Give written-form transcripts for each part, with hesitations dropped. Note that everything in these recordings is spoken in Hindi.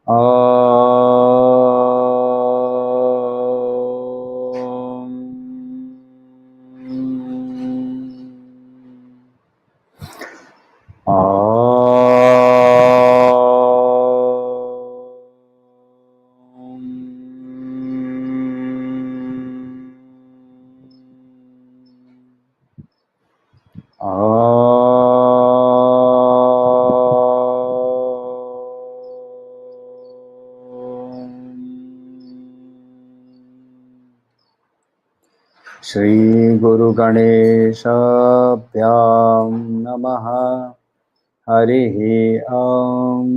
ॐ श्री गुरु गणेशाभ्यां नमः। हरिः ओम।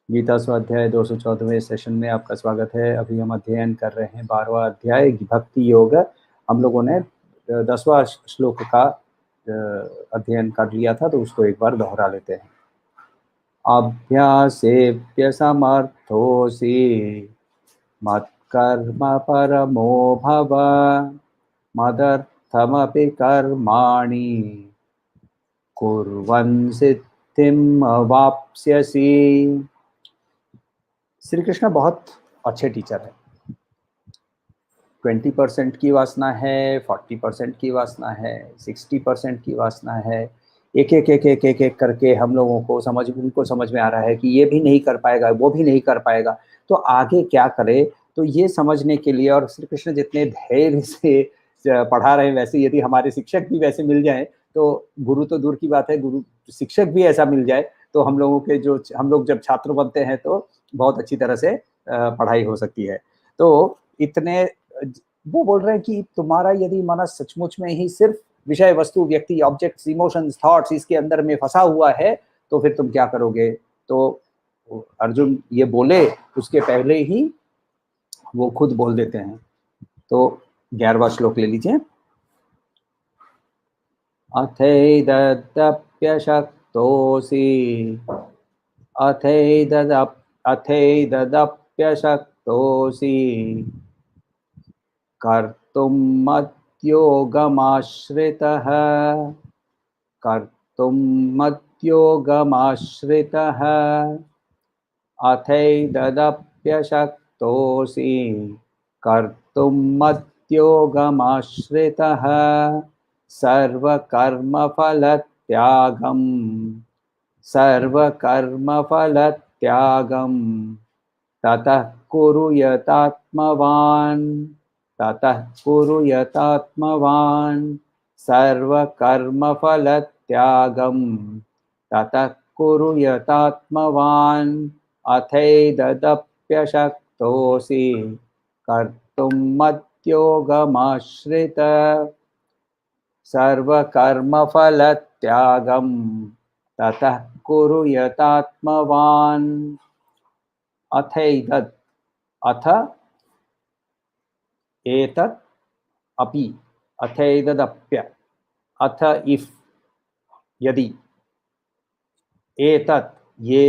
गीता स्वाध्याय 214वें सेशन में आपका स्वागत है। अभी हम अध्ययन कर रहे हैं 12वां अध्याय भक्ति योग। हम लोगों ने 10वां श्लोक का अध्ययन कर लिया था, तो उसको एक बार दोहरा लेते हैं। अभ्यासेभ्य समर्थोऽसि मत्कर्म परमो भव मदर्थमपि कर्माणि कुर्वन् सिद्धिम् अवाप्स्यसि। श्री कृष्ण बहुत अच्छे टीचर हैं। 20% की वासना है, 40% की वासना है, 60% की वासना है। एक एक एक एक एक एक करके हम लोगों को उनको समझ में आ रहा है कि ये भी नहीं कर पाएगा, वो भी नहीं कर पाएगा, तो आगे क्या करे। तो ये समझने के लिए, और श्री कृष्ण जितने धैर्य से पढ़ा रहे हैं, वैसे यदि हमारे शिक्षक भी वैसे मिल जाए, तो गुरु तो दूर की बात है, गुरु शिक्षक भी ऐसा मिल जाए, तो हम लोग जब छात्र बनते हैं तो बहुत अच्छी तरह से पढ़ाई हो सकती है। तो इतने वो बोल रहे हैं कि तुम्हारा यदि मन सचमुच में ही सिर्फ विषय वस्तु व्यक्ति ऑब्जेक्ट्स इमोशंस थॉट्स इसके अंदर में फंसा हुआ है, तो फिर तुम क्या करोगे। तो अर्जुन ये बोले उसके पहले ही वो खुद बोल देते हैं। तो 11वां श्लोक ले लीजिए। अथैदप्यशक्तोऽसि अथैदप्यशक्तोऽसि कर्तुं मद्योगमाश्रितः अथैदप्यशक्तोऽसि कर्तुं मद्योगमाश्रितः सर्वकर्मफलत्यागं ततः कुरु यतात्मवान् सर्वकर्मफलत्यागं ततः कुरु यतात्मवान् अथैदप्यशक्तोऽसि कर्तुं मद्योगमाश्रितः सर्वकर्मफलत्यागं ततः कुरु यतात्मवान्। अथैदत् अथ एतत् अपि अथैददप्य अथ इफ यदि एतत् ये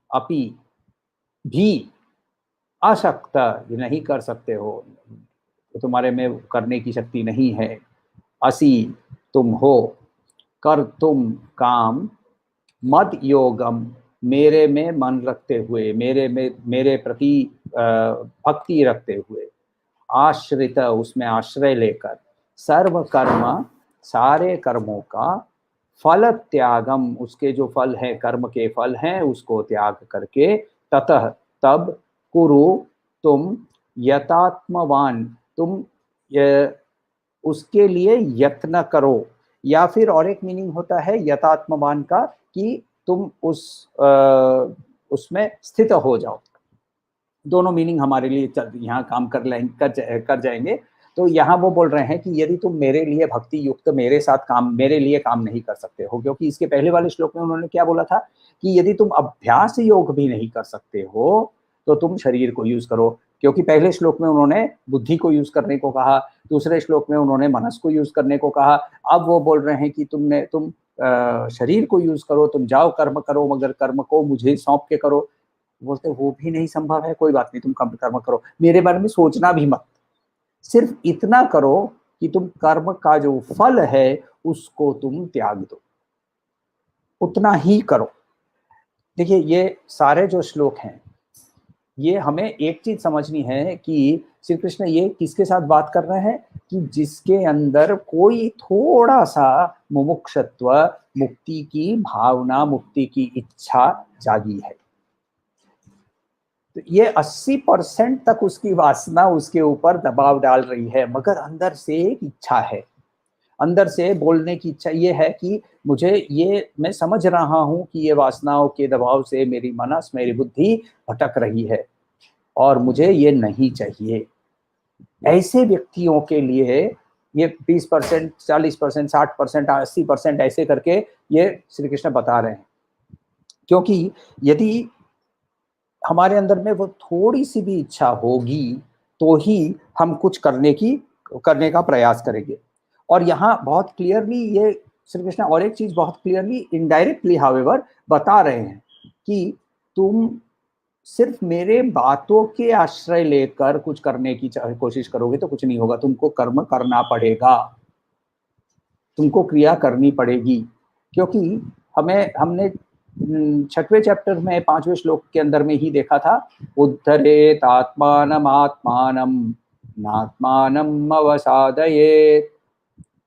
अपि भी अशक्त ये नहीं कर सकते हो, तो तुम्हारे में करने की शक्ति नहीं है। असि तुम हो, कर तुम काम, मद योगम मेरे में मन रखते हुए, मेरे प्रति भक्ति रखते हुए, आश्रित उसमें आश्रय लेकर, सर्व कर्म सारे कर्मों का, फल त्यागम उसके जो फल है, कर्म के फल हैं उसको त्याग करके, ततः तब, कुरु तुम, यतात्मवान तुम उसके लिए यत्न करो। या फिर और एक मीनिंग होता है यतात्मवान का कि तुम उसमें स्थित हो जाओ। दोनों मीनिंग हमारे लिए यहाँ काम कर जाएंगे। तो यहाँ वो बोल रहे हैं कि यदि तुम मेरे लिए भक्ति युक्त मेरे लिए काम नहीं कर सकते हो, क्योंकि इसके पहले वाले श्लोक में उन्होंने क्या बोला था कि यदि तुम अभ्यास योग भी नहीं कर सकते हो तो तुम शरीर को यूज करो। क्योंकि पहले श्लोक में उन्होंने बुद्धि को यूज करने को कहा, दूसरे श्लोक में उन्होंने मनस को यूज करने को कहा। अब वो बोल रहे हैं कि तुम शरीर को यूज करो, तुम जाओ कर्म करो, मगर कर्म को मुझे सौंप के करो। बोलते वो भी नहीं संभव है, कोई बात नहीं, तुम कर्म करो, मेरे बारे में सोचना भी मत, सिर्फ इतना करो कि तुम कर्म का जो फल है उसको तुम त्याग दो, उतना ही करो। देखिए ये सारे जो श्लोक हैं, ये हमें एक चीज समझनी है कि श्री कृष्ण ये किसके साथ बात कर रहे हैं, कि जिसके अंदर कोई थोड़ा सा मुमुक्षत्व, मुक्ति की भावना, मुक्ति की इच्छा जागी है। तो ये 80% तक उसकी वासना उसके ऊपर दबाव डाल रही है, मगर अंदर से एक इच्छा है, अंदर से बोलने की इच्छा ये है कि मुझे ये, मैं समझ रहा हूं कि ये वासनाओं के दबाव से मेरी मनस, मेरी बुद्धि भटक रही है और मुझे ये नहीं चाहिए। ऐसे व्यक्तियों के लिए ये 20%, 40%, 60%, 80% ऐसे करके ये श्री कृष्ण बता रहे हैं। क्योंकि यदि हमारे अंदर में वो थोड़ी सी भी इच्छा होगी तो ही हम कुछ करने का प्रयास करेंगे। और यहाँ बहुत क्लियरली ये श्री कृष्ण और एक चीज बहुत क्लियरली इनडायरेक्टली हाउएवर बता रहे हैं कि तुम सिर्फ मेरे बातों के आश्रय लेकर कुछ करने की कोशिश करोगे तो कुछ नहीं होगा, तुमको कर्म करना पड़ेगा, तुमको क्रिया करनी पड़ेगी। क्योंकि हमने 6वें चैप्टर में 5वें श्लोक के अंदर में ही देखा था, उद्धरेत आत्मानम आत्मानम नात्मानम अवसादयेत।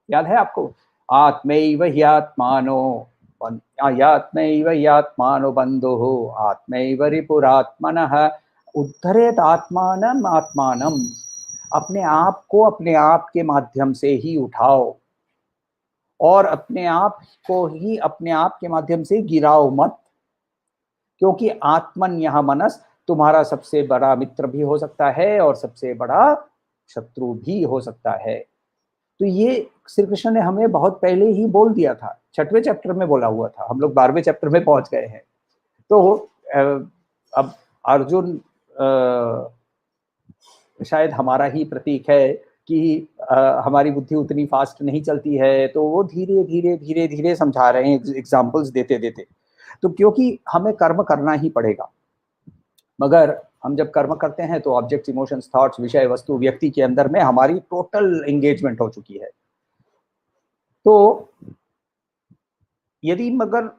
याद है आपको? आत्मैव ह्यात्मानो आत्मैव ह्यात्मानो बन्धुः आत्मैव रिपुरात्मनः उद्धरेत आत्मानम आत्मानम। अपने आप को अपने आप के माध्यम से ही उठाओ और अपने आप को ही अपने आप के माध्यम से गिराओ मत। क्योंकि आत्मन यहाँ मनस तुम्हारा सबसे बड़ा मित्र भी हो सकता है और सबसे बड़ा शत्रु भी हो सकता है। तो ये श्री कृष्ण ने हमें बहुत पहले ही बोल दिया था, 6वें चैप्टर में बोला हुआ था, हम लोग 12वें चैप्टर में पहुंच गए हैं। तो अब अर्जुन शायद हमारा ही प्रतीक है कि हमारी बुद्धि उतनी फास्ट नहीं चलती है, तो वो धीरे धीरे धीरे धीरे समझा रहे हैं एग्जाम्पल्स देते देते। तो क्योंकि हमें कर्म करना ही पड़ेगा, मगर हम जब कर्म करते हैं तो ऑब्जेक्ट्स, इमोशंस, थॉट्स, विषय वस्तु, व्यक्ति के अंदर में हमारी टोटल एंगेजमेंट हो चुकी है। तो यदि मगर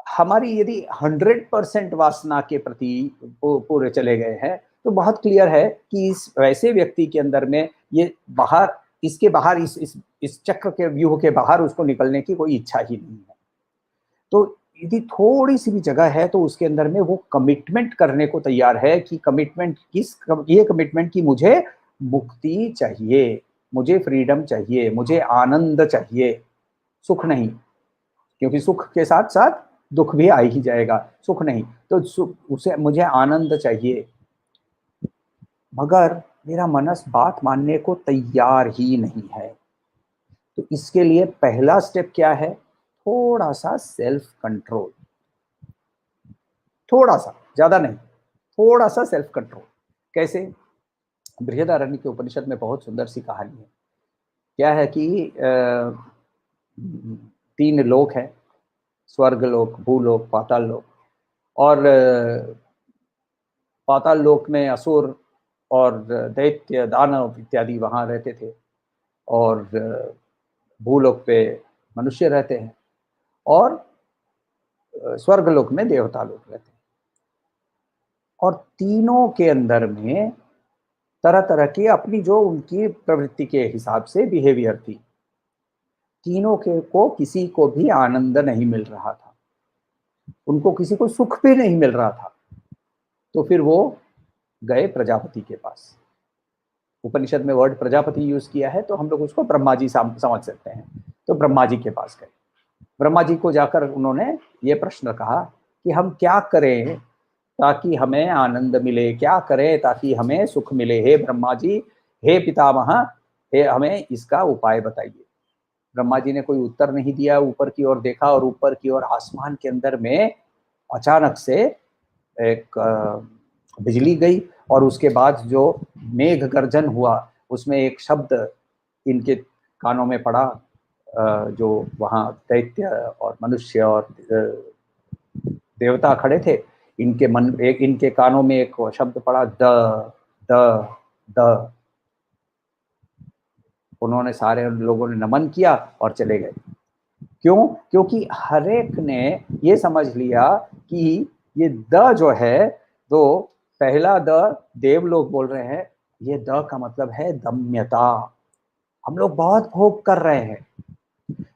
हमारी यदि 100% वासना के प्रति पूरे चले गए हैं तो बहुत क्लियर है कि इस वैसे व्यक्ति के अंदर में ये बाहर, इसके बाहर, इस चक्र के व्यूह के बाहर उसको निकलने की कोई इच्छा ही नहीं है। तो यदि थोड़ी सी भी जगह है तो उसके अंदर में वो कमिटमेंट करने को तैयार है कि ये कमिटमेंट कि मुझे मुक्ति चाहिए, मुझे फ्रीडम चाहिए, मुझे आनंद चाहिए, सुख नहीं। क्योंकि सुख के साथ साथ दुख भी आ ही जाएगा, सुख नहीं तो उसे मुझे आनंद चाहिए, मगर मेरा मनस बात मानने को तैयार ही नहीं है। तो इसके लिए पहला स्टेप क्या है? थोड़ा सा सेल्फ कंट्रोल, थोड़ा सा, ज्यादा नहीं, थोड़ा सा सेल्फ कंट्रोल। कैसे? बृहदारण्य के उपनिषद में बहुत सुंदर सी कहानी है। क्या है कि 3 लोक है, स्वर्ग लोक, भूलोक, पाताल लोक। और पाताल लोक में असुर और दैत्य, दानव इत्यादि वहां रहते थे, और भूलोक पे मनुष्य रहते हैं, और स्वर्ग लोक में देवता लोग रहते हैं। और तीनों के अंदर में तरह तरह की अपनी जो उनकी प्रवृत्ति के हिसाब से बिहेवियर थी। तीनों के को किसी को भी आनंद नहीं मिल रहा था, उनको किसी को सुख भी नहीं मिल रहा था। तो फिर वो गए प्रजापति के पास। उपनिषद में वर्ड प्रजापति यूज किया है तो हम लोग उसको ब्रह्मा जी समझ सकते हैं। तो ब्रह्मा जी के पास गए। ब्रह्मा जी को जाकर उन्होंने ये प्रश्न कहा कि हम क्या करें ताकि हमें आनंद मिले, क्या करें ताकि हमें सुख मिले, हे ब्रह्मा जी, हे पितामह, हे हमें इसका उपाय बताइए। ब्रह्मा जी ने कोई उत्तर नहीं दिया, ऊपर की ओर देखा और ऊपर की ओर आसमान के अंदर में अचानक से एक बिजली गई, और उसके बाद जो मेघ गर्जन हुआ उसमें एक शब्द इनके कानों में पड़ा। जो वहाँ दैत्य और मनुष्य और देवता खड़े थे, इनके कानों में एक शब्द पड़ा, द द द। उन्होंने, सारे लोगों ने नमन किया और चले गए। क्यों? क्योंकि हर एक ने ये समझ लिया कि ये द जो है, तो पहला द देव लोग बोल रहे हैं, ये द का मतलब है दम्यता। हम लोग बहुत भोग कर रहे हैं,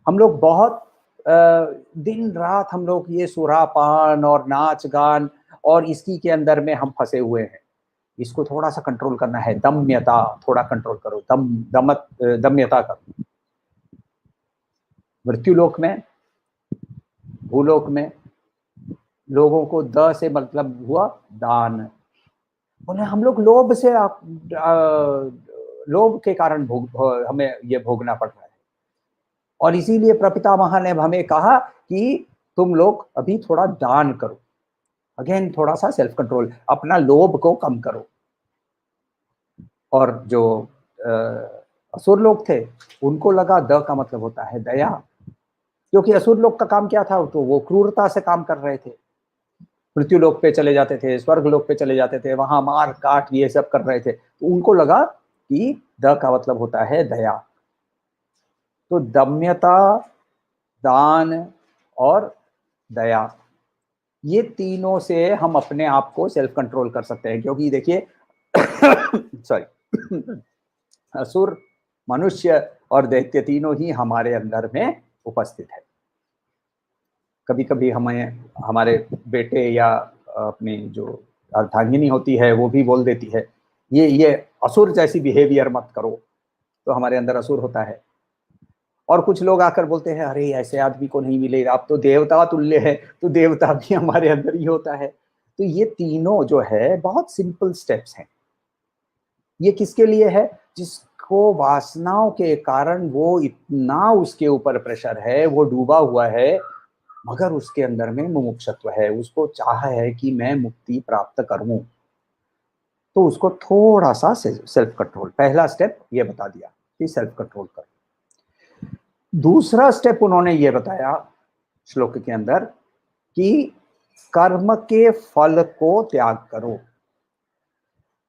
हम लोग बहुत दिन रात हम लोग ये सुरापान और नाच गान और इसकी के अंदर में हम फंसे हुए हैं। इसको थोड़ा सा कंट्रोल करना है, दम्यता थोड़ा कंट्रोल करो, दम्यता करो। मृत्युलोक में, भूलोक में लोगों को द से मतलब हुआ दान। बोले हम लोग लोभ से लोभ के कारण हमें ये भोगना पड़ रहा है, और इसीलिए प्रपितामह ने हमें कहा कि तुम लोग अभी थोड़ा दान करो। अगेन थोड़ा सा सेल्फ कंट्रोल, अपना लोभ को कम करो। और जो असुर लोग थे उनको लगा द का मतलब होता है दया, क्योंकि असुर लोग का काम क्या था, तो वो क्रूरता से काम कर रहे थे। मृत्यु लोक पे चले जाते थे, स्वर्ग लोक पे चले जाते थे, वहां मार काट ये सब कर रहे थे, तो उनको लगा कि द का मतलब होता है दया। तो दम्यता, दान और दया, ये तीनों से हम अपने आप को सेल्फ कंट्रोल कर सकते हैं। क्योंकि देखिए सॉरी असुर, मनुष्य और दैत्य तीनों ही हमारे अंदर में उपस्थित है। कभी कभी हमें हमारे बेटे या अपनी जो अर्धांगिनी होती है वो भी बोल देती है ये असुर जैसी बिहेवियर मत करो, तो हमारे अंदर असुर होता है। और कुछ लोग आकर बोलते हैं अरे ऐसे आदमी को नहीं मिलेगा, आप तो देवता तुल्य है, तो देवता भी हमारे अंदर ही होता है। तो ये तीनों जो है बहुत सिंपल स्टेप्स हैं। ये किसके लिए है? जिसको वासनाओं के कारण वो इतना उसके ऊपर प्रेशर है, वो डूबा हुआ है, मगर उसके अंदर में मुमुक्षुत्व है, उसको चाह है कि मैं मुक्ति प्राप्त करूं। तो उसको थोड़ा सा सेल्फ कंट्रोल, पहला स्टेप ये बता दिया कि सेल्फ कंट्रोल कर। दूसरा स्टेप उन्होंने ये बताया श्लोक के अंदर कि कर्म के फल को त्याग करो।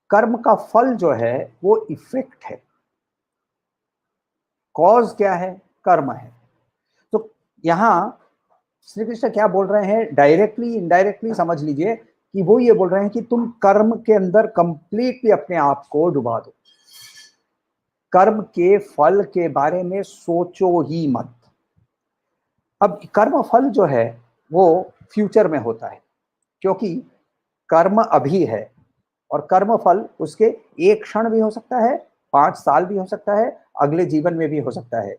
कर्म का फल जो है वो इफेक्ट है, कॉज क्या है? कर्म है। तो यहां श्री कृष्ण क्या बोल रहे हैं, डायरेक्टली इनडायरेक्टली समझ लीजिए कि वो ये बोल रहे हैं कि तुम कर्म के अंदर कंप्लीटली अपने आप को डुबा दो, कर्म के फल के बारे में सोचो ही मत। अब कर्म फल जो है वो फ्यूचर में होता है, क्योंकि कर्म अभी है और कर्म फल उसके एक क्षण भी हो सकता है, 5 साल भी हो सकता है, अगले जीवन में भी हो सकता है,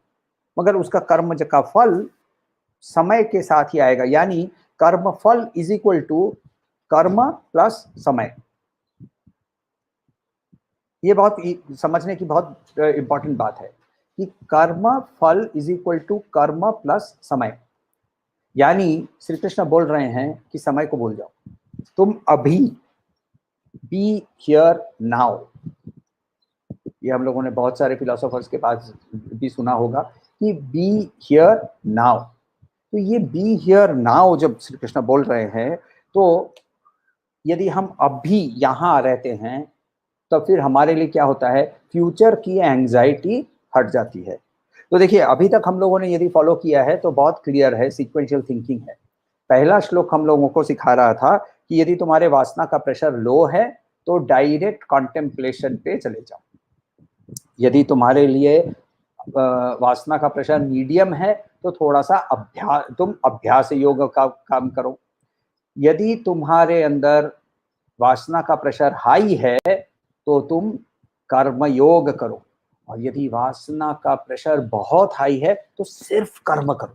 मगर उसका कर्म का फल समय के साथ ही आएगा। यानी कर्म फल इज इक्वल टू कर्म प्लस समय। ये बहुत समझने की बहुत इंपॉर्टेंट बात है कि कर्म फल इज इक्वल टू कर्म प्लस समय। यानी श्री कृष्ण बोल रहे हैं कि समय को भूल जाओ, तुम अभी बी हियर नाउ। ये हम लोगों ने बहुत सारे फिलोसोफर्स के पास भी सुना होगा कि बी हियर नाउ। तो ये बी हियर नाउ जब श्री कृष्ण बोल रहे हैं, तो यदि हम अभी यहाँ रहते हैं तो फिर हमारे लिए क्या होता है, फ्यूचर की एंजाइटी हट जाती है। तो देखिए अभी तक हम लोगों ने यदि फॉलो किया है तो बहुत क्लियर है, सीक्वेंशियल थिंकिंग है। पहला श्लोक हम लोगों को सिखा रहा था कि यदि तुम्हारे वासना का प्रेशर लो है तो डायरेक्ट कॉन्टेम्पलेशन पे चले जाओ। यदि तुम्हारे लिए वासना का प्रेशर मीडियम है तो थोड़ा सा तुम अभ्यास योग का काम करो। यदि तुम्हारे अंदर वासना का प्रेशर हाई है तो तुम कर्म योग करो, और यदि वासना का प्रेशर बहुत हाई है तो सिर्फ कर्म करो,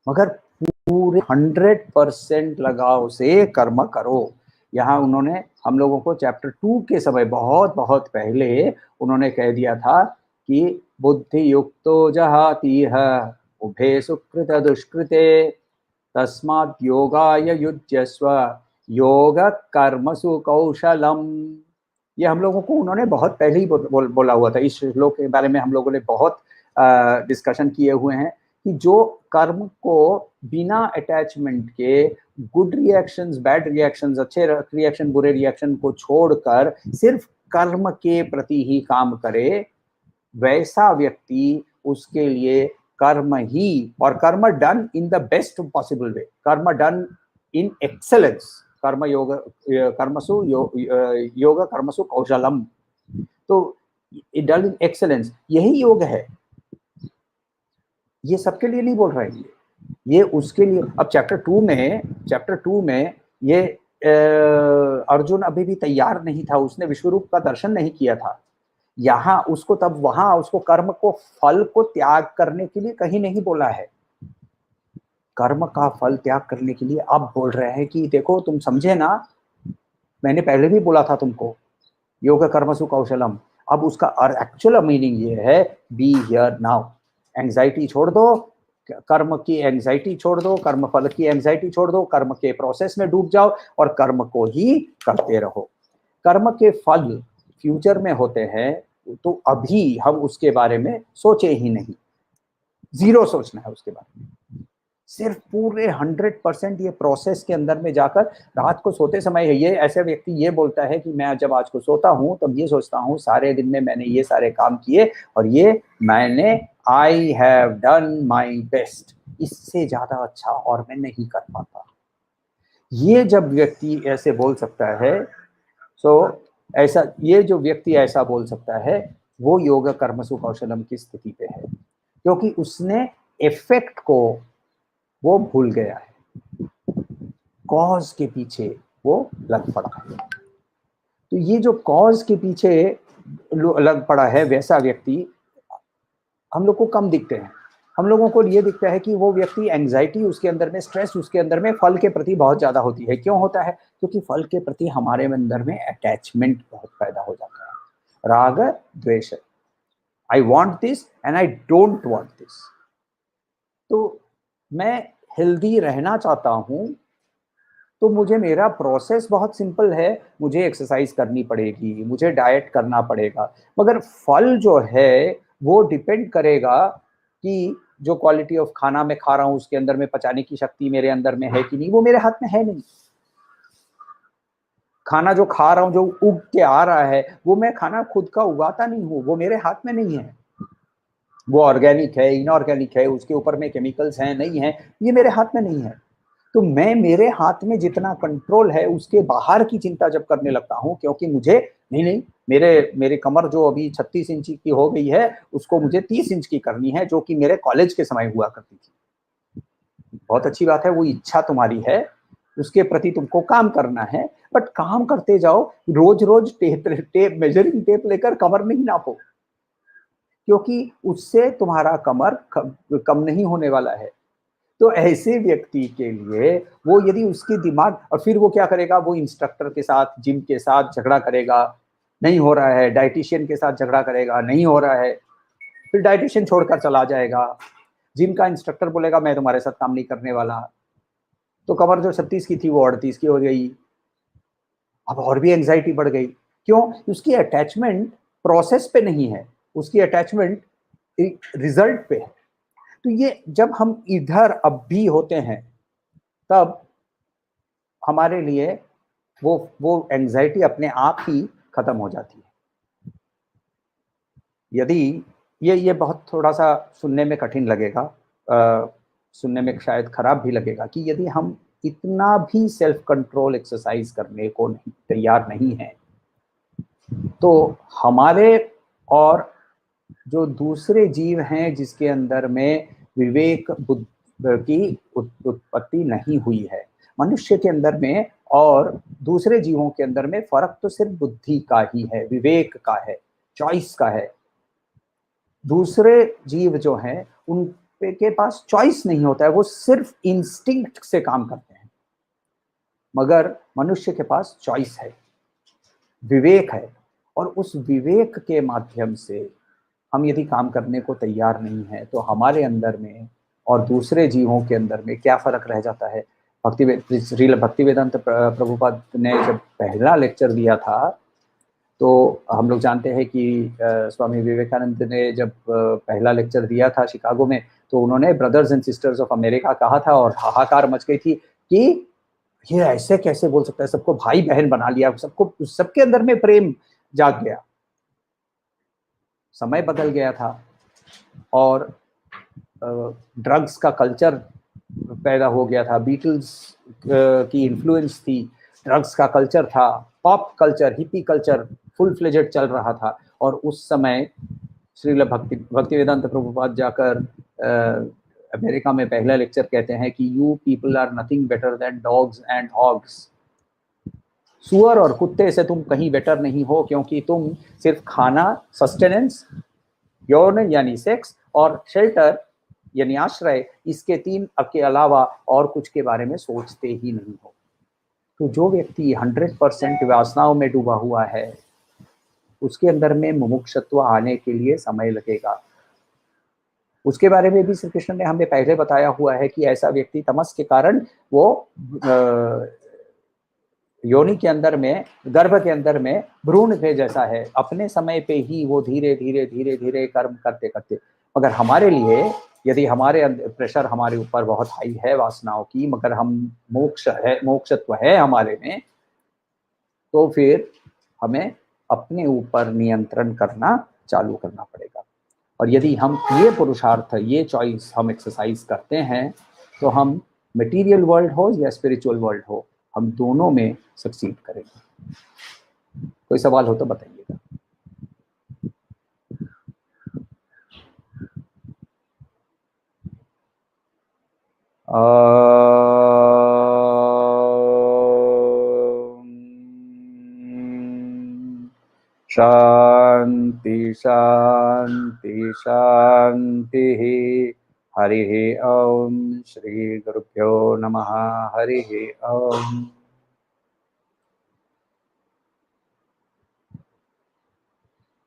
मगर पूरे 100% लगाव से कर्म करो। यहाँ उन्होंने हम लोगों को चैप्टर 2 के समय बहुत बहुत पहले उन्होंने कह दिया था कि बुद्धि युक्तो जहातीह उभे सुकृत दुष्कृते तस्मात् योगाय युज्यस्व योग कर्मसु कौशलम। ये हम लोगों को उन्होंने बहुत पहले ही बोला हुआ था। इस श्लोक के बारे में हम लोगों ने बहुत डिस्कशन किए हुए हैं कि जो कर्म को बिना अटैचमेंट के गुड रिएक्शंस, बैड रिएक्शंस, अच्छे रिएक्शन, बुरे रिएक्शन को छोड़कर सिर्फ कर्म के प्रति ही काम करे, वैसा व्यक्ति, उसके लिए कर्म ही, और कर्म done in the best possible way, कर्म डन इन एक्सेलेंस, कर्म योग कर्मसु योग कर्मसु कौशलम, तो डन इन एक्सेलेंस, यही योग है। ये सबके लिए नहीं बोल रहा है, ये उसके लिए। अब चैप्टर टू में ये अर्जुन अभी भी तैयार नहीं था, उसने विश्वरूप का दर्शन नहीं किया था। यहाँ उसको तब वहां उसको कर्म को, फल को त्याग करने के लिए कहीं नहीं बोला है। कर्म का फल त्याग करने के लिए अब बोल रहे हैं कि देखो तुम समझे ना, मैंने पहले भी बोला था तुमको, योग कर्मसु कौशलम। अब उसका एक्चुअल मीनिंग ये है, बी हियर नाउ, एंजाइटी छोड़ दो, कर्म की एंजाइटी छोड़ दो, कर्म फल की एंजाइटी छोड़ दो, कर्म के प्रोसेस में डूब जाओ और कर्म को ही करते रहो। कर्म के फल फ्यूचर में होते हैं, तो अभी हम उसके बारे में सोचे ही नहीं, जीरो सोचना है उसके बारे में। सिर्फ पूरे 100% ये प्रोसेस के अंदर में जाकर रात को सोते समय ये ऐसे व्यक्ति ये बोलता है कि मैं जब आज को सोता हूँ तब ये सोचता हूँ सारे दिन में मैंने ये सारे काम किए और ये मैंने I have done my best, इससे ज्यादा अच्छा और मैं नहीं कर पाता। ये जब व्यक्ति ऐसे बोल सकता है, ऐसा ये जो व्यक्ति ऐसा बोल सकता है, वो योग कर्मसु कौशलम की स्थिति पे है, क्योंकि उसने इफेक्ट को वो भूल गया है, कॉज के पीछे वो लग पड़ा है। तो ये जो कॉज के पीछे लग पड़ा है, वैसा व्यक्ति हम लोग को कम दिखते हैं। हम लोगों को ये दिखता है कि वो व्यक्ति एंजाइटी उसके अंदर में, स्ट्रेस उसके अंदर में फल के प्रति बहुत ज्यादा होती है। क्यों होता है? क्योंकि फल के प्रति हमारे अंदर में अटैचमेंट बहुत पैदा हो जाता है, राग द्वेष। I want this and I don't want this. तो मैं हेल्दी रहना चाहता हूं, तो मुझे मेरा प्रोसेस बहुत सिंपल है, मुझे एक्सरसाइज करनी पड़ेगी, मुझे डाइट करना पड़ेगा, मगर फल जो है वो डिपेंड करेगा कि जो क्वालिटी ऑफ खाना मैं खा रहा हूं उसके अंदर में पचाने की शक्ति मेरे अंदर में है कि नहीं, वो मेरे हाथ में है नहीं। खाना जो खा रहा हूं, जो उग के आ रहा है, वो मैं खाना खुद का उगाता नहीं हूं, वो मेरे हाथ में नहीं है। वो ऑर्गेनिक है, इनऑर्गेनिक है, उसके ऊपर में केमिकल्स हैं नहीं है, ये मेरे हाथ में नहीं है। तो मैं, मेरे हाथ में जितना कंट्रोल है उसके बाहर की चिंता जब करने लगता हूं, क्योंकि मुझे नहीं, मेरे कमर जो अभी 36 इंच की हो गई है, उसको मुझे 30 इंच की करनी है, जो कि मेरे कॉलेज के समय हुआ करती थी। बहुत अच्छी बात है, वो इच्छा तुम्हारी है, उसके प्रति तुमको काम करना है, बट काम करते जाओ, रोज रोज मेजरिंग टेप लेकर कमर नहीं नापो, क्योंकि उससे तुम्हारा कमर कम नहीं होने वाला है। तो ऐसे व्यक्ति के लिए वो, यदि उसकी दिमाग, और फिर वो क्या करेगा, वो इंस्ट्रक्टर के साथ, जिम के साथ झगड़ा करेगा, नहीं हो रहा है, डाइटिशियन के साथ झगड़ा करेगा, नहीं हो रहा है, फिर डाइटिशियन छोड़कर चला जाएगा, जिम का इंस्ट्रक्टर बोलेगा मैं तुम्हारे साथ काम नहीं करने वाला, तो कमर जो 36 की थी वो 38 की हो गई। अब और भी एंजाइटी बढ़ गई। क्यों? उसकी अटैचमेंट प्रोसेस पे नहीं है, उसकी अटैचमेंट रिजल्ट पे है। तो ये जब हम इधर अब भी होते हैं, तब हमारे लिए वो एंजाइटी अपने आप ही खत्म हो जाती है। यदि ये बहुत थोड़ा सा सुनने में कठिन लगेगा, सुनने में शायद खराब भी लगेगा, कि यदि हम इतना भी सेल्फ कंट्रोल एक्सरसाइज करने को नहीं तैयार नहीं है, तो हमारे और जो दूसरे जीव हैं जिसके अंदर में विवेक बुद्धि की उत्पत्ति नहीं हुई है, मनुष्य के अंदर में और दूसरे जीवों के अंदर में फर्क तो सिर्फ बुद्धि का ही है, विवेक का है, चॉइस का है। दूसरे जीव जो हैं उनके पास चॉइस नहीं होता है, वो सिर्फ इंस्टिंक्ट से काम करते हैं, मगर मनुष्य के पास चॉइस है, विवेक है। और उस विवेक के माध्यम से हम यदि काम करने को तैयार नहीं है, तो हमारे अंदर में और दूसरे जीवों के अंदर में क्या फर्क रह जाता है। भक्तिवेदांत प्रभुपाद ने जब पहला लेक्चर दिया था, तो हम लोग जानते हैं कि स्वामी विवेकानंद ने जब पहला लेक्चर दिया था शिकागो में, तो उन्होंने brothers and sisters of America कहा था, और हाहाकार मच गई थी कि ये ऐसे कैसे बोल सकता है, सबको भाई बहन बना लिया, सबको, सबके अंदर में प्रेम जाग गया। समय बदल गया था और ड्रग्स का कल्चर पैदा हो गया था, बीटल्स की इन्फ्लुएंस थी, ड्रग्स का कल्चर था, pop culture, hippie culture full fledged चल रहा था। और उस समय श्रील भक्तिवेदांत प्रभुपाद जाकर अमेरिका में पहला लेक्चर कहते हैं कि you people are nothing better than dogs and hogs. सुअर और कुत्ते से तुम कहीं बेटर नहीं हो, क्योंकि तुम सिर्फ खाना, सस्टेनेंस, यौन यानी सेक्स, और शेल्टर यानी आश्रय, इसके 3 के अलावा और कुछ के बारे में सोचते ही नहीं हो। तो जो व्यक्ति 100% वासनाओं में डूबा हुआ है, उसके अंदर में मुमुक्षुत्व आने के लिए समय लगेगा। उसके बारे में भी श्री कृष्ण ने हमें पहले बताया हुआ है कि ऐसा व्यक्ति तमस के कारण वो योनि के अंदर में, गर्भ के अंदर में भ्रूण के जैसा है, अपने समय पे ही वो धीरे धीरे धीरे धीरे कर्म करते करते। मगर हमारे लिए, यदि हमारे प्रेशर हमारे ऊपर बहुत हाई है वासनाओं की, मगर हम मोक्षत्व है हमारे में, तो फिर हमें अपने ऊपर नियंत्रण करना चालू करना पड़ेगा। और यदि हम ये पुरुषार्थ, ये चॉइस हम एक्सरसाइज करते हैं, तो हम मटेरियल वर्ल्ड हो या स्पिरिचुअल वर्ल्ड हो, हम दोनों में सक्सीड करेंगे। कोई सवाल हो तो बताइएगा। शांति शांति शांति। हरि ओम। श्री गुरुभ्यो नमः। हरि ओम।